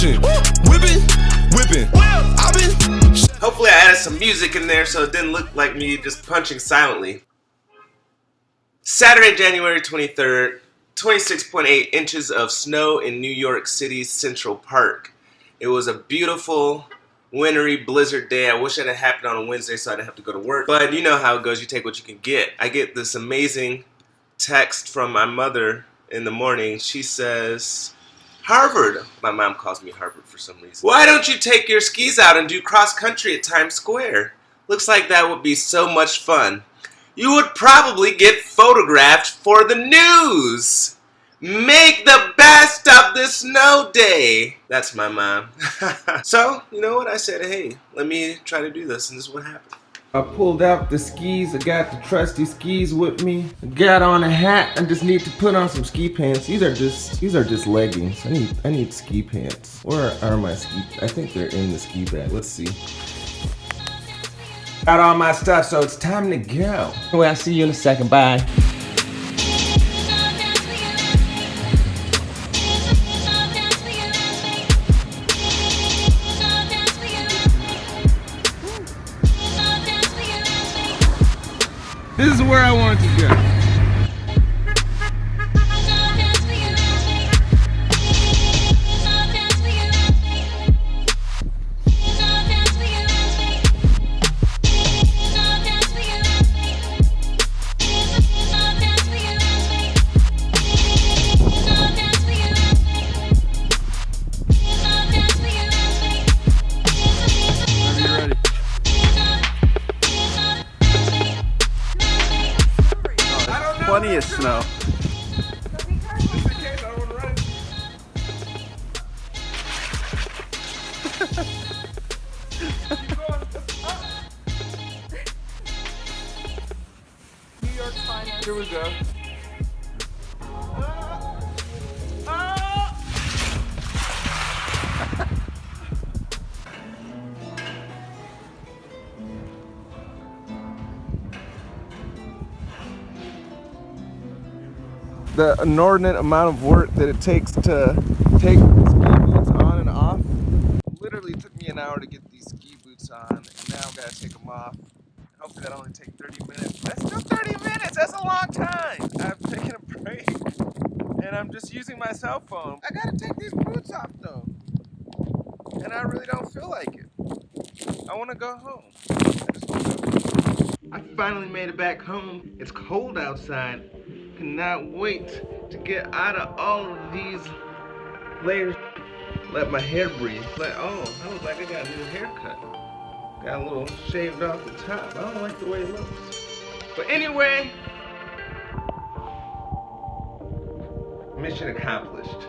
motion. Whipping, whipping. I've been. Hopefully I added some music in there so it didn't look like me just punching silently. Saturday, January 23rd, 26.8 inches of snow in New York City's Central Park. It was a beautiful, wintry blizzard day. I wish it had happened on a Wednesday so I didn't have to go to work. But you know how it goes. You take what you can get. I get this amazing text from my mother in the morning. She says, Harvard. My mom calls me Harvard for some reason. Why don't you take your skis out and do cross country at Times Square? Looks like that would be so much fun. You would probably get photographed for the news. Make the best of the snow day. That's my mom. So, you know what? I said, hey, let me try to do this, and this is what happened. I pulled out the skis. I got the trusty skis with me. I got on a hat. I just need to put on some ski pants. These are just leggings. I need ski pants. Where are my ski? I think they're in the ski bag. Let's see. Got all my stuff, so it's time to go. Well, I'll see you in a second. Bye. This is where I want to go. Plenty of snow. Here we go. The inordinate amount of work that it takes to take ski boots on and off. Literally took me an hour to get these ski boots on, and now I've got to take them off. Hopefully that'll only take 30 minutes. That's still 30 minutes! That's a long time! I've taken a break, and I'm just using my cell phone. I gotta take these boots off though, and I really don't feel like it. I want to go home. I finally made it back home. It's cold outside. Cannot wait to get out of all of these layers. Let my hair breathe. Oh, I look like I got a new haircut. Got a little shaved off the top. I don't like the way it looks. But anyway, mission accomplished.